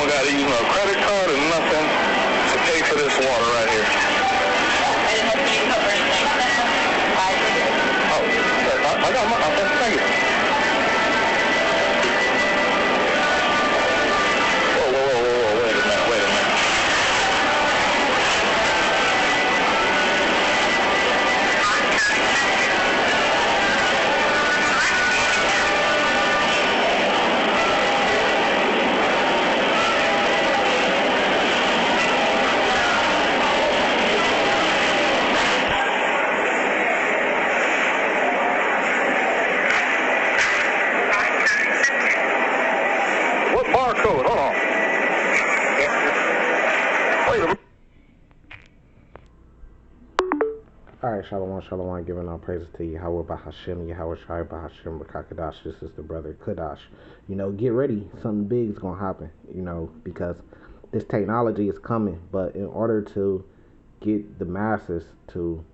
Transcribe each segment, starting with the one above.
don't got to use no credit card or nothing to pay for this water right here. I got my, thank you. Whoa, wait a minute. Barcode, hold on. Alright, Shalom, giving all praises to Yahweh Bahashem, Yahweh Shai Bahashem Bakakadash. This is the brother Kadash. You know, get ready, something big is going to happen, you know, because this technology is coming, but in order to get the masses to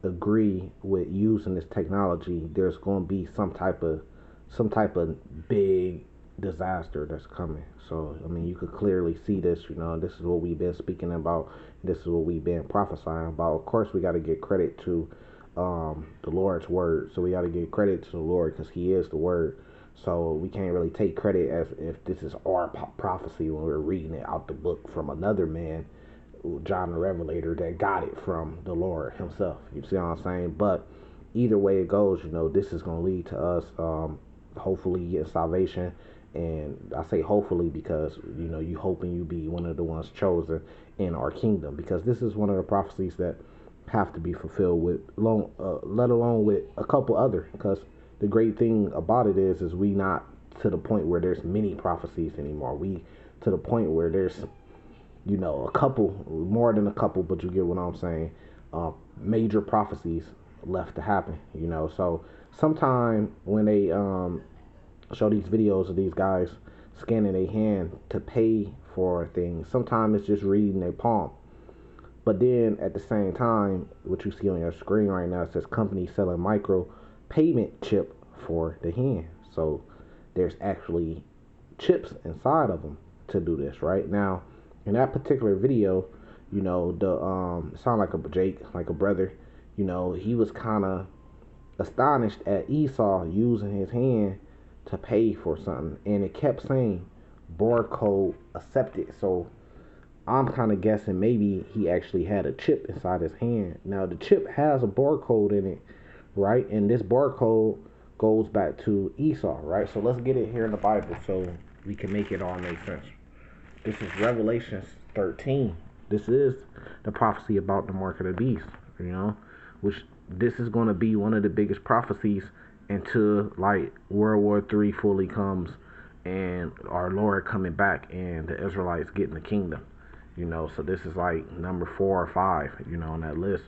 agree with using this technology, there's going to be some type of big disaster that's coming. So I mean, you could clearly see this. You know, this is what we've been speaking about. This is what we've been prophesying about. Of course, we got to get credit to the Lord's word. So we got to give credit to the Lord because He is the word. So we can't really take credit as if this is our prophecy when we're reading it out the book from another man, John the Revelator, that got it from the Lord Himself. You see what I'm saying? But either way it goes, you know, this is going to lead to us hopefully getting salvation. And I say hopefully because, you know, you hoping you be one of the ones chosen in our kingdom, because this is one of the prophecies that have to be fulfilled with let alone with a couple other, because the great thing about it is we not to the point where there's many prophecies anymore. We to the point where there's, you know, a couple, more than a couple, but you get what I'm saying, major prophecies left to happen, you know. So sometime when they show these videos of these guys scanning their hand to pay for things, sometimes it's just reading their palm. But then at the same time, what you see on your screen right now, it says company selling micro payment chip for the hand. So there's actually chips inside of them to do this. Right now, in that particular video, you know, the sound like a Jake, like a brother, you know, he was kind of astonished at Esau using his hand to pay for something, and it kept saying barcode accepted. So I'm kind of guessing maybe he actually had a chip inside his hand. Now the chip has a barcode in it, right? And this barcode goes back to Esau, right? So let's get it here in the Bible so we can make it all make sense. This is Revelation 13. This is the prophecy about the mark of the beast, you know, which this is going to be one of the biggest prophecies until like World War III fully comes and our Lord coming back and the Israelites getting the kingdom, you know. So this is like number 4 or 5, you know, on that list,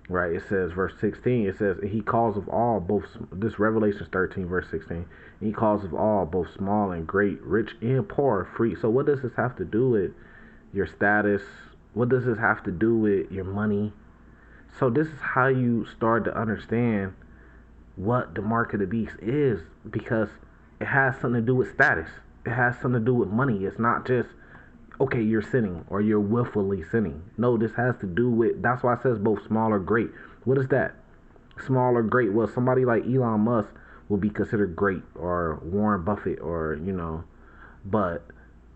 right? It says verse 16, it says He calls of all, both, this Revelation 13 verse 16, He calls of all, both small and great, rich and poor, free. So what does this have to do with your status? What does this have to do with your money? So this is how you start to understand what the mark of the beast is, because it has something to do with status. It has something to do with money. It's not just, okay, you're sinning or you're willfully sinning. No, this has to do with, that's why it says both small or great. What is that? Small or great? Well, somebody like Elon Musk will be considered great, or Warren Buffett, or, you know, but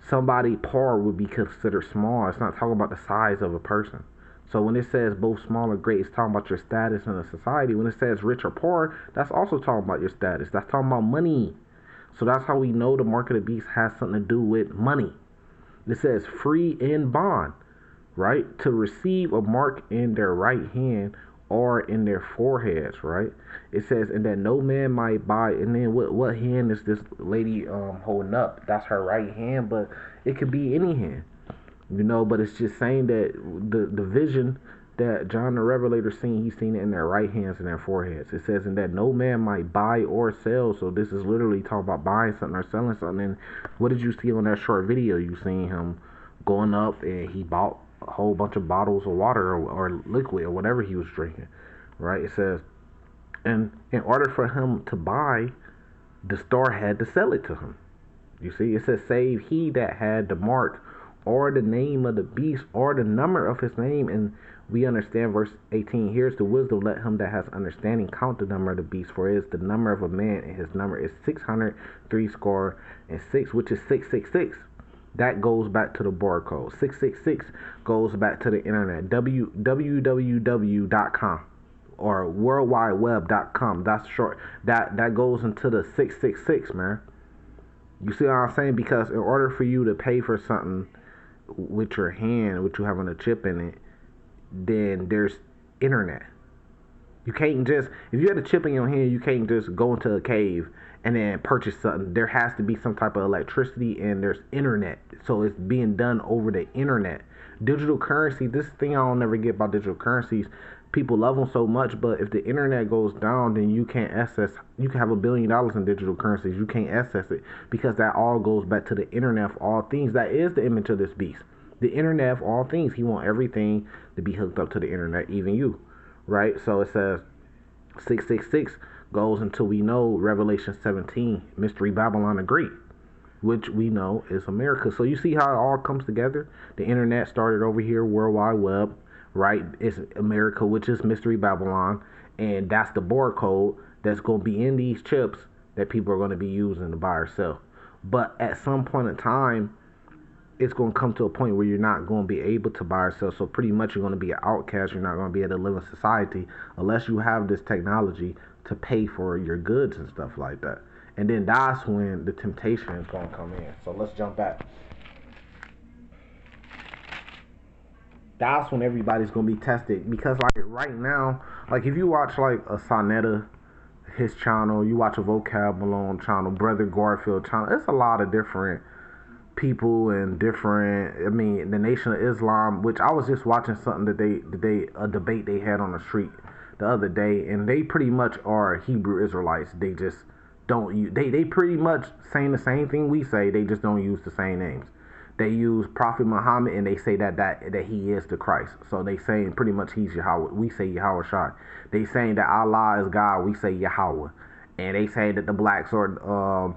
somebody poor would be considered small. It's not talking about the size of a person. So when it says both small or great, it's talking about your status in a society. When it says rich or poor, that's also talking about your status. That's talking about money. So that's how we know the mark of the beast has something to do with money. It says free in bond, right? To receive a mark in their right hand or in their foreheads, right? It says, and that no man might buy. And then what hand is this lady holding up? That's her right hand, but it could be any hand. You know, but it's just saying that the vision that John the Revelator seen, he's seen it in their right hands and their foreheads. It says, and that no man might buy or sell. So this is literally talking about buying something or selling something. And what did you see on that short video? You seen him going up and he bought a whole bunch of bottles of water or liquid or whatever he was drinking, right? It says, and in order for him to buy, the store had to sell it to him. You see, it says, save he that had the mark or the name of the beast or the number of his name. And we understand verse 18. Here's the wisdom. Let him that has understanding count the number of the beast, for it is the number of a man, and his number is 603 score and 6, which is 666. That goes back to the barcode. 666 goes back to the internet. www.com or worldwideweb.com. That's short. That goes into the 666, man. You see what I'm saying? Because in order for you to pay for something with your hand, with you having a chip in it, then there's internet. You can't just, if you had a chip in your hand, you can't just go into a cave and then purchase something. There has to be some type of electricity, and there's internet. So it's being done over the internet. Digital currency, this thing I don't never get about digital currencies. People love them so much, but if the internet goes down, then you can't access. You can have $1 billion in digital currencies. You can't access it because that all goes back to the internet of all things. That is the image of this beast. The internet of all things. He wants everything to be hooked up to the internet, even you, right? So it says 666 goes until we know Revelation 17, Mystery Babylon the Great, which we know is America. So you see how it all comes together? The internet started over here, World Wide Web, right? It's America, which is Mystery Babylon, and that's the barcode that's going to be in these chips that people are going to be using to buy or sell. But at some point in time, it's going to come to a point where you're not going to be able to buy or sell. So pretty much you're going to be an outcast. You're not going to be able to live in society unless you have this technology to pay for your goods and stuff like that. And then that's when the temptation is going to come in. So let's jump back. That's when everybody's going to be tested. Because like right now, like if you watch like a Sonetta, his channel, you watch a Vocab Malone channel, Brother Garfield channel, it's a lot of different people and different, I mean, the Nation of Islam, which I was just watching something that a debate they had on the street the other day, and they pretty much are Hebrew Israelites. They just don't use, they pretty much saying the same thing we say, they just don't use the same names. They use Prophet Muhammad, and they say that he is the Christ. So they saying pretty much he's Yahweh. We say Yahweh Shai. They saying that Allah is God. We say Yahweh. And they say that the blacks are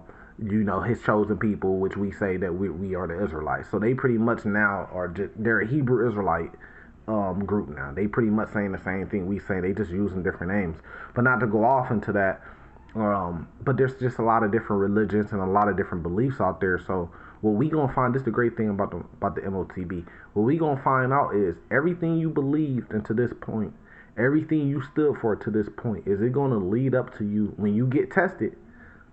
his chosen people, which we say that we are the Israelites. So they pretty much now are just, they're a Hebrew Israelite group now. They pretty much saying the same thing we say. They just using different names. But not to go off into that, but there's just a lot of different religions and a lot of different beliefs out there. So what we gonna find, this is the great thing about the Motb. What we gonna find out is everything you believed and to this point, everything you stood for to this point, is it gonna lead up to you when you get tested?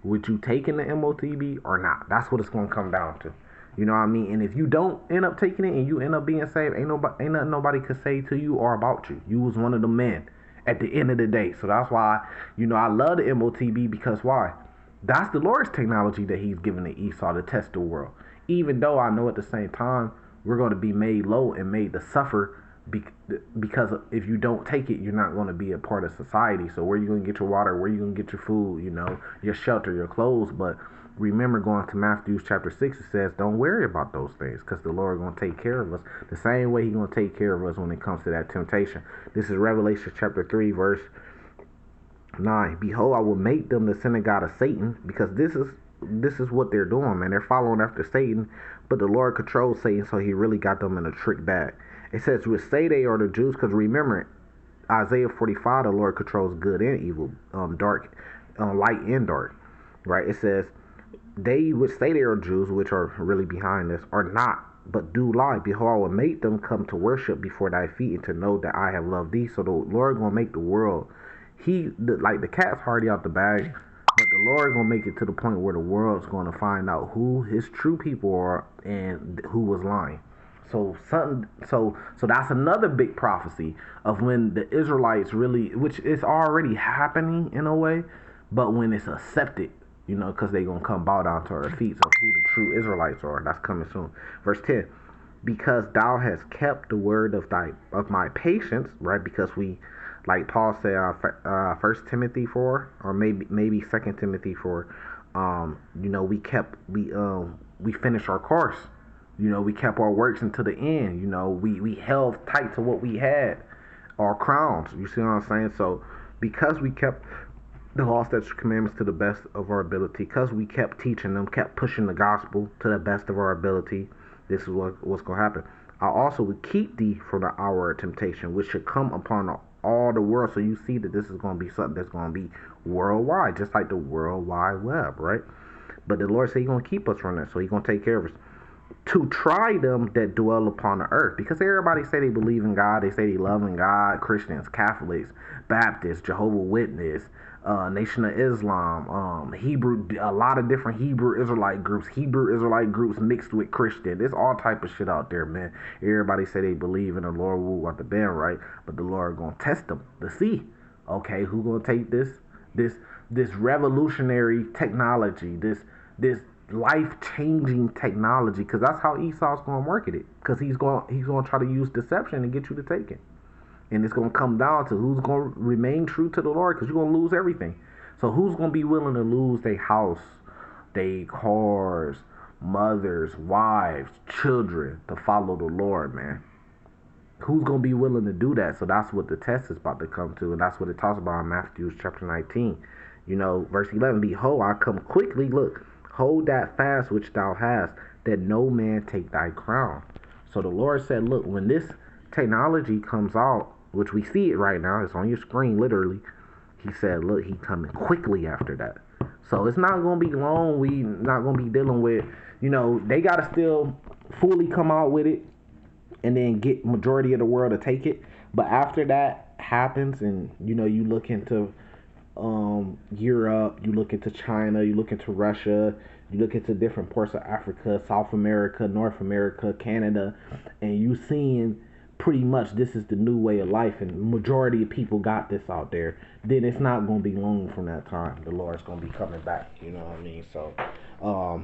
Would you taking the Motb or not? That's what it's gonna come down to. You know what I mean? And if you don't end up taking it and you end up being saved, ain't nothing nobody could say to you or about you. You was one of the men at the end of the day. So that's why, I love the Motb, because why? That's the Lord's technology that he's given to Esau to test the world. Even though I know at the same time we're going to be made low and made to suffer because if you don't take it, you're not going to be a part of society. So where you going to get your water? Where you going to get your food? Your shelter, your clothes. But remember, going to Matthew chapter 6, it says, don't worry about those things because the Lord is going to take care of us the same way he's going to take care of us when it comes to that temptation. This is Revelation chapter 3, verse 9. Behold, I will make them the synagogue of Satan, because this is what they're doing, man. They're following after Satan, but the Lord controls Satan, so he really got them in a trick bag. It says, which say they are the Jews, because remember, Isaiah 45, the Lord controls good and evil, dark, light and dark, right? It says, they which say they are Jews, which are really behind this, are not, but do lie. Behold, I will make them come to worship before thy feet, and to know that I have loved thee. So the Lord gonna make the world, the cat's already out the bag, but the Lord gonna make it to the point where the world's gonna find out who his true people are and who was lying. So that's another big prophecy of when the Israelites really, which is already happening in a way, but when it's accepted, because they're gonna come bow down to our feet of who the true Israelites are. That's coming soon. Verse 10. Because thou hast kept the word of my patience, right? Because we, like Paul said, 1 Timothy 4, or maybe 2 Timothy 4, we finished our course. We kept our works until the end. We held tight to what we had, our crowns. You see what I'm saying? So because we kept the law, statutes, commandments to the best of our ability, because we kept teaching them, kept pushing the gospel to the best of our ability. This is what's going to happen. I also would keep thee from the hour of temptation, which should come upon all the world. So you see that this is going to be something that's going to be worldwide, just like the World Wide Web, right? But the Lord said He's going to keep us from that, so He's going to take care of us. To try them that dwell upon the earth, because everybody say they believe in God, they say they love in God. Christians, Catholics, Baptists, Jehovah Witness, Nation of Islam, Hebrew, a lot of different Hebrew Israelite groups mixed with Christian. There's all type of shit out there, man. Everybody say they believe in the Lord will want the band, right? But the Lord gonna test them to see, okay, who gonna take this revolutionary technology, this life-changing technology, because that's how Esau's going to market it, because he's going to try to use deception to get you to take it. And it's going to come down to who's going to remain true to the Lord, because you're going to lose everything. So who's going to be willing to lose their house, their cars, mothers, wives, children to follow the Lord, man? Who's going to be willing to do that? So that's what the test is about to come to, and that's what it talks about in Matthew chapter 19. Verse 11, behold, I come quickly, look, hold that fast which thou hast, that no man take thy crown. So the Lord said, look, when this technology comes out, which we see it right now, it's on your screen literally, He said, look, He coming quickly after that. So it's not going to be long. We not going to be dealing with, they got to still fully come out with it and then get majority of the world to take it. But after that happens, and you look into Europe, you look into China, you look into Russia, you look into different parts of Africa, South America, North America, Canada, and you seeing pretty much this is the new way of life, and majority of people got this out there. Then it's not going to be long from that time. The Lord's going to be coming back. You know what I mean? So,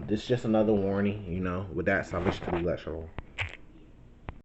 this is just another warning. With that, salvation to be let, shalom.